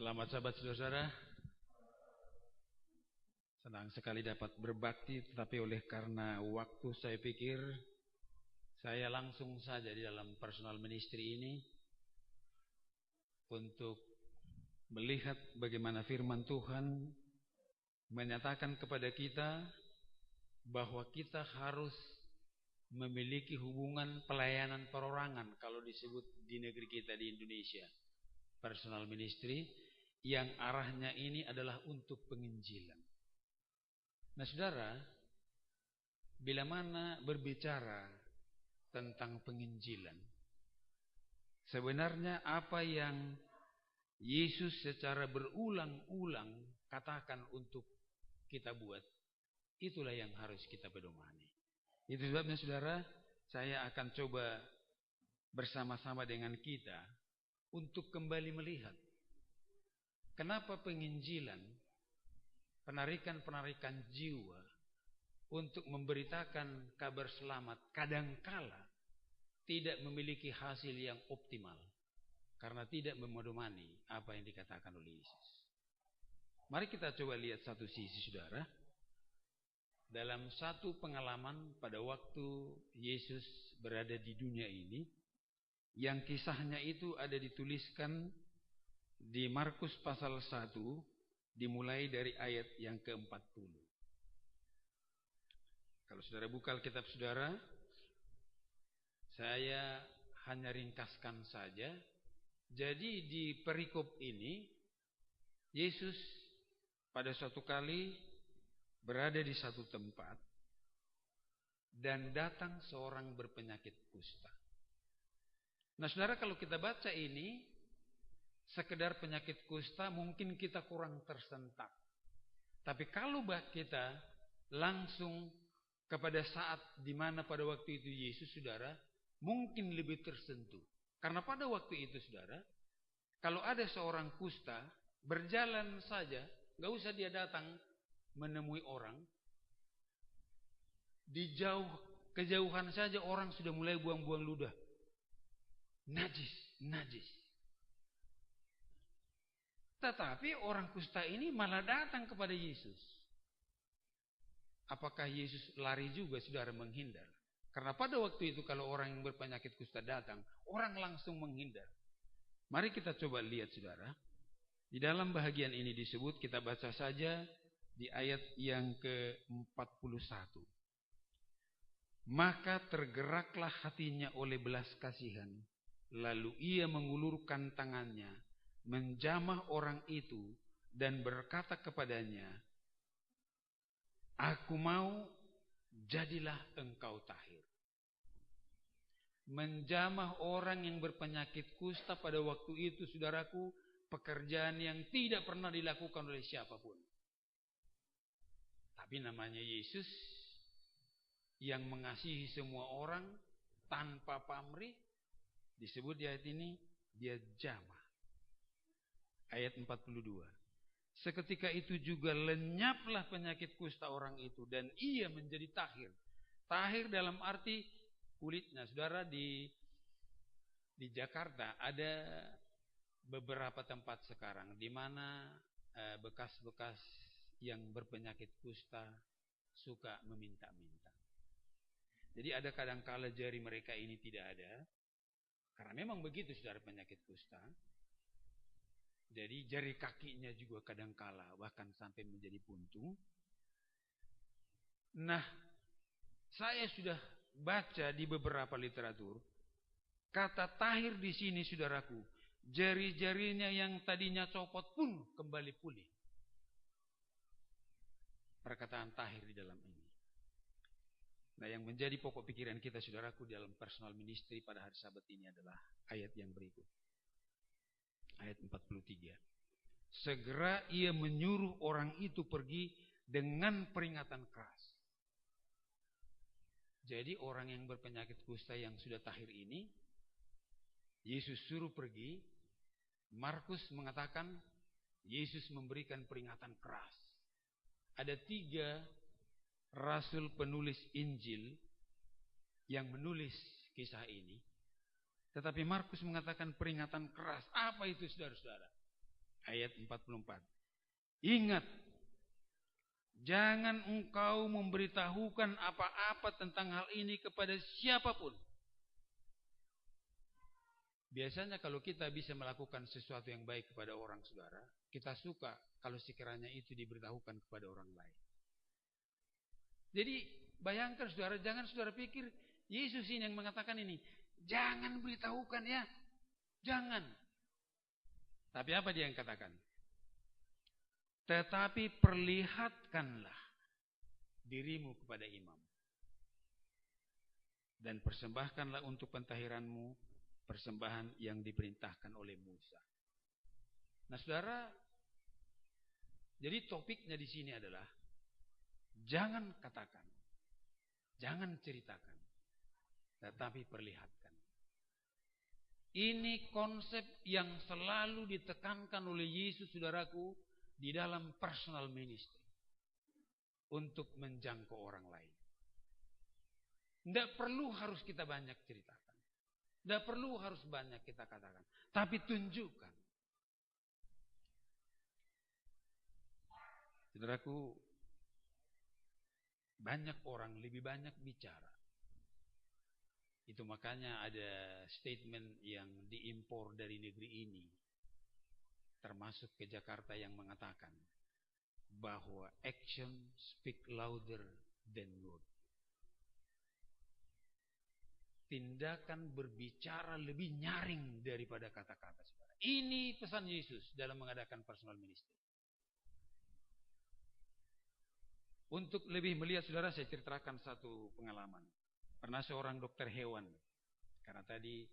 Selamat sahabat saudara, senang sekali dapat berbakti, tetapi oleh karena waktu saya pikir saya langsung saja di dalam personal ministry ini untuk melihat bagaimana firman Tuhan menyatakan kepada kita bahwa kita harus memiliki hubungan pelayanan perorangan kalau disebut di negeri kita di Indonesia. Personal ministry yang arahnya ini adalah untuk penginjilan. Nah saudara, bila mana berbicara tentang penginjilan, sebenarnya apa yang Yesus secara berulang-ulang katakan untuk kita buat, itulah yang harus kita pedomani. Itu sebabnya saudara, saya akan coba bersama-sama dengan kita untuk kembali melihat kenapa penginjilan, penarikan jiwa untuk memberitakan kabar selamat kadangkala tidak memiliki hasil yang optimal karena tidak memedomani apa yang dikatakan oleh Yesus. Mari kita coba lihat satu sisi saudara. Dalam satu pengalaman pada waktu Yesus berada di dunia ini, yang kisahnya itu ada dituliskan di Markus pasal 1, dimulai dari ayat yang ke-40. Kalau saudara buka Alkitab saudara, saya hanya ringkaskan saja. Jadi di perikop ini, Yesus pada suatu kali berada di satu tempat dan datang seorang berpenyakit kusta. Nah saudara, kalau kita baca ini sekedar penyakit kusta mungkin kita kurang tersentak. Tapi kalau kita langsung kepada saat di mana pada waktu itu Yesus saudara, mungkin lebih tersentuh. Karena pada waktu itu saudara, kalau ada seorang kusta berjalan saja, gak usah dia datang menemui orang, di kejauhan saja orang sudah mulai buang-buang ludah. Najis. Tetapi orang kusta ini malah datang kepada Yesus. Apakah Yesus lari juga saudara menghindar? Karena pada waktu itu kalau orang yang berpenyakit kusta datang, orang langsung menghindar. Mari kita coba lihat saudara. Di dalam bahagian ini disebut, kita baca saja di ayat yang ke-41. Maka tergeraklah hatinya oleh belas kasihan. Lalu ia mengulurkan tangannya, menjamah orang itu dan berkata kepadanya, "Aku mau, jadilah engkau tahir." Menjamah orang yang berpenyakit kusta pada waktu itu saudaraku, pekerjaan yang tidak pernah dilakukan oleh siapapun. Tapi namanya Yesus yang mengasihi semua orang tanpa pamrih, disebut di ayat ini, dia jamah. Ayat 42. Seketika itu juga lenyaplah penyakit kusta orang itu dan ia menjadi tahir. Tahir dalam arti kulitnya. Saudara, di Jakarta ada beberapa tempat sekarang di mana bekas-bekas yang berpenyakit kusta suka meminta-minta. Jadi ada kadangkala jari mereka ini tidak ada. Karena memang begitu saudara, penyakit kusta. Jadi jari kakinya juga kadangkala bahkan sampai menjadi puntung. Nah, saya sudah baca di beberapa literatur kata tahir di sini saudaraku, jari-jarinya yang tadinya copot pun kembali pulih. Perkataan tahir di dalam ini. Nah, yang menjadi pokok pikiran kita saudaraku dalam personal ministry pada hari Sabat ini adalah ayat yang berikut. Ayat 43. Segera ia menyuruh orang itu pergi dengan peringatan keras. Jadi orang yang berpenyakit kusta yang sudah tahir ini, Yesus suruh pergi. Markus mengatakan Yesus memberikan peringatan keras. Ada 3 rasul penulis Injil yang menulis kisah ini. Tetapi Markus mengatakan peringatan keras. Apa itu saudara-saudara? ayat 44. Ingat, jangan engkau memberitahukan apa-apa tentang hal ini kepada siapapun. Biasanya kalau kita bisa melakukan sesuatu yang baik kepada orang, saudara, kita suka kalau sekiranya itu diberitahukan kepada orang lain. Jadi bayangkan saudara, jangan saudara pikir Yesus ini yang mengatakan ini. Jangan beritahukan ya. Jangan. Tapi apa dia yang katakan? Tetapi perlihatkanlah dirimu kepada imam. Dan persembahkanlah untuk pentahiranmu persembahan yang diperintahkan oleh Musa. Nah saudara, jadi topiknya di sini adalah jangan katakan, jangan ceritakan, tetapi perlihatkan. Ini konsep yang selalu ditekankan oleh Yesus, saudaraku, di dalam personal ministry untuk menjangkau orang lain. Tidak perlu harus kita banyak ceritakan, tidak perlu harus banyak kita katakan, tapi tunjukkan. Saudaraku, banyak orang lebih banyak bicara. Itu makanya ada statement yang diimpor dari negeri ini, termasuk ke Jakarta, yang mengatakan bahwa action speak louder than word. Tindakan berbicara lebih nyaring daripada kata-kata. Ini pesan Yesus dalam mengadakan personal ministry. Untuk lebih melihat, saudara, saya ceritakan satu pengalaman. Pernah seorang dokter hewan, karena tadi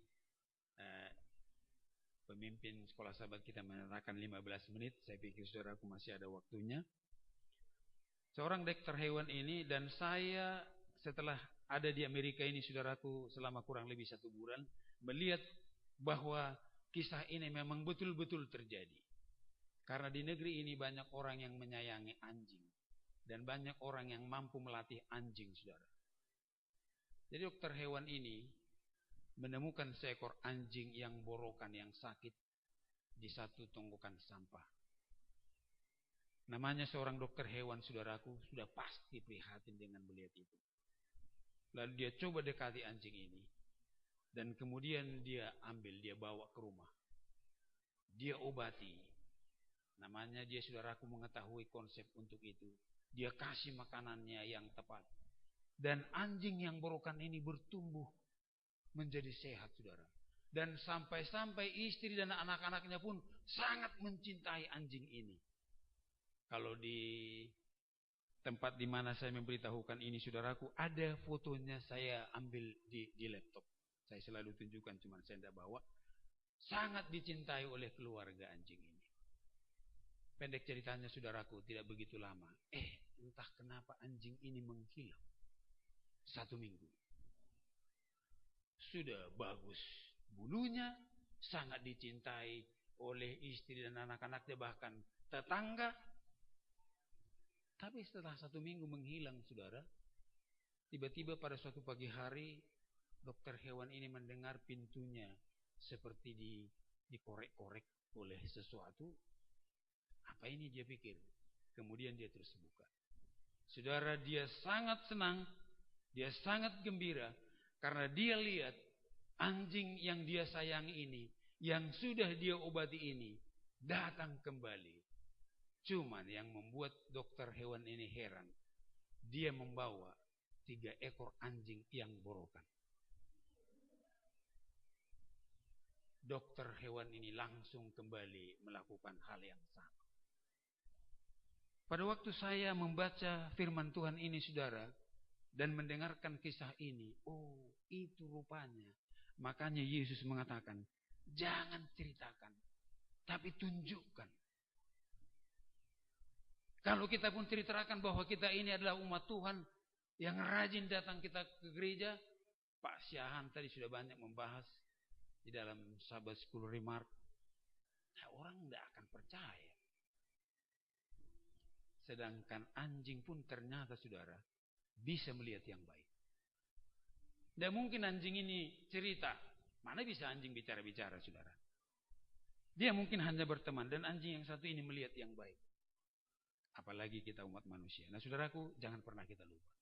pemimpin sekolah sahabat kita menerangkan 15 menit, saya pikir saudaraku masih ada waktunya. Seorang dokter hewan ini, dan saya setelah ada di Amerika ini, saudaraku, selama kurang lebih 1 bulan, melihat bahwa kisah ini memang betul-betul terjadi. Karena di negeri ini banyak orang yang menyayangi anjing, dan banyak orang yang mampu melatih anjing, saudara. Jadi dokter hewan ini menemukan seekor anjing yang borokan, yang sakit di satu tonggokan sampah. Namanya seorang dokter hewan, saudaraku, sudah pasti prihatin dengan melihat itu. Lalu dia coba dekati anjing ini, dan kemudian dia ambil, dia bawa ke rumah. Dia obati. Namanya dia, saudaraku, mengetahui konsep untuk itu. Dia kasih makanannya yang tepat. Dan anjing yang borokan ini bertumbuh menjadi sehat, saudara. Dan sampai-sampai istri dan anak-anaknya pun sangat mencintai anjing ini. Kalau di tempat di mana saya memberitahukan ini, saudaraku, ada fotonya saya ambil di laptop. Saya selalu tunjukkan, cuma saya tidak bawa. Sangat dicintai oleh keluarga anjing ini. Pendek ceritanya, saudaraku, tidak begitu lama. Entah kenapa anjing ini menghilang. 1 minggu. Sudah bagus bulunya, sangat dicintai oleh istri dan anak-anaknya, bahkan tetangga. Tapi setelah 1 minggu menghilang, saudara, tiba-tiba pada suatu pagi hari, dokter hewan ini mendengar pintunya seperti dikorek-korek oleh sesuatu. Apa ini, dia pikir. Kemudian dia terus buka. Saudara, dia sangat senang, dia sangat gembira, karena dia lihat anjing yang dia sayangi ini, yang sudah dia obati ini, datang kembali. Cuman yang membuat dokter hewan ini heran, dia membawa 3 ekor anjing yang borokan. Dokter hewan ini langsung kembali melakukan hal yang sama. Pada waktu saya membaca firman Tuhan ini, saudara, dan mendengarkan kisah ini, itu rupanya. Makanya Yesus mengatakan, jangan ceritakan, tapi tunjukkan. Kalau kita pun ceritakan bahwa kita ini adalah umat Tuhan yang rajin datang kita ke gereja, Pak Syahan tadi sudah banyak membahas di dalam Sahabat 10 Remark, orang tidak akan percaya. Sedangkan anjing pun ternyata, saudara, bisa melihat yang baik. Tidak mungkin anjing ini cerita. Mana bisa anjing bicara-bicara, saudara? Dia mungkin hanya berteman dan anjing yang satu ini melihat yang baik. Apalagi kita umat manusia. Nah, saudaraku, jangan pernah kita lupa.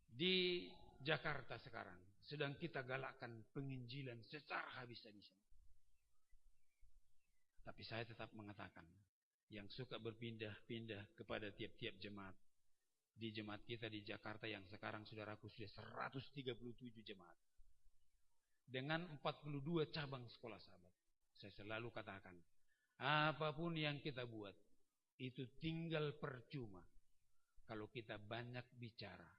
Di Jakarta sekarang sedang kita galakkan penginjilan secara habis-habisan. Tapi saya tetap mengatakan, yang suka berpindah-pindah kepada tiap-tiap jemaat. Di jemaat kita di Jakarta yang sekarang saudaraku sudah 137 jemaat. Dengan 42 cabang sekolah sahabat. Saya selalu katakan, apapun yang kita buat, itu tinggal percuma. Kalau kita banyak bicara,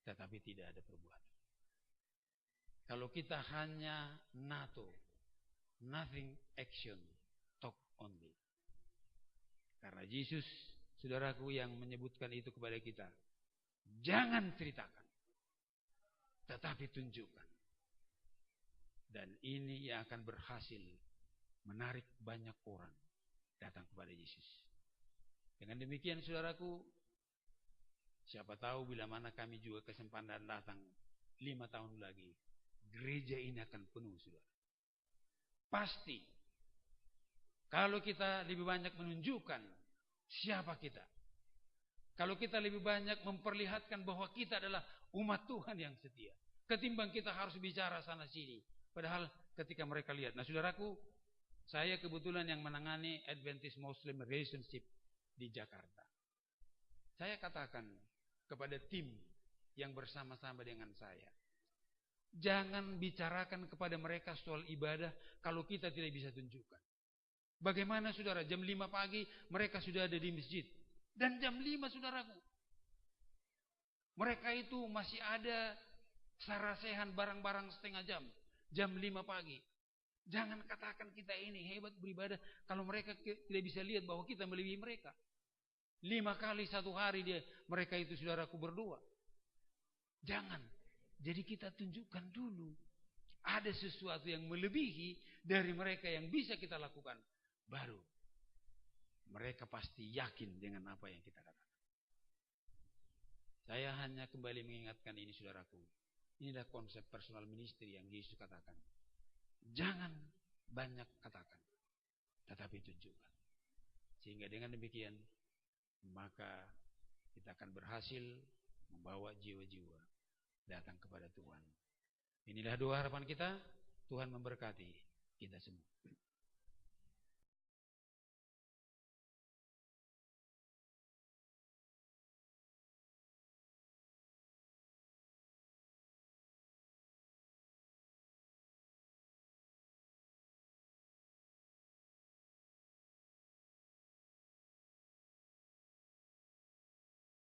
tetapi tidak ada perbuatan. Kalau kita hanya NATO, nothing action, talk only. Karena Yesus, saudaraku, yang menyebutkan itu kepada kita. Jangan ceritakan, tetapi tunjukkan. Dan ini yang akan berhasil menarik banyak orang datang kepada Yesus. Dengan demikian, saudaraku, siapa tahu bila mana kami juga kesempatan datang 5 tahun lagi, gereja ini akan penuh, saudara. Pasti. Kalau kita lebih banyak menunjukkan siapa kita. Kalau kita lebih banyak memperlihatkan bahwa kita adalah umat Tuhan yang setia. Ketimbang kita harus bicara sana sini. Padahal ketika mereka lihat. Nah, saudaraku, saya kebetulan yang menangani Adventist Muslim Relationship di Jakarta. Saya katakan kepada tim yang bersama-sama dengan saya. Jangan bicarakan kepada mereka soal ibadah kalau kita tidak bisa tunjukkan. Bagaimana saudara, jam 5 pagi mereka sudah ada di masjid. Dan jam 5 saudaraku. Mereka itu masih ada sarasehan barang-barang setengah jam. Jam 5 pagi. Jangan katakan kita ini hebat beribadah kalau mereka tidak bisa lihat bahwa kita melebihi mereka. 5 kali satu hari mereka itu saudaraku berdoa. Jangan. Jadi kita tunjukkan dulu. Ada sesuatu yang melebihi dari mereka yang bisa kita lakukan. Baru mereka pasti yakin dengan apa yang kita katakan. Saya hanya kembali mengingatkan ini saudaraku. Inilah konsep personal ministry yang Yesus katakan. Jangan banyak katakan, tetapi tunjukkan. Sehingga dengan demikian, maka kita akan berhasil membawa jiwa-jiwa datang kepada Tuhan. Inilah doa harapan kita. Tuhan memberkati kita semua.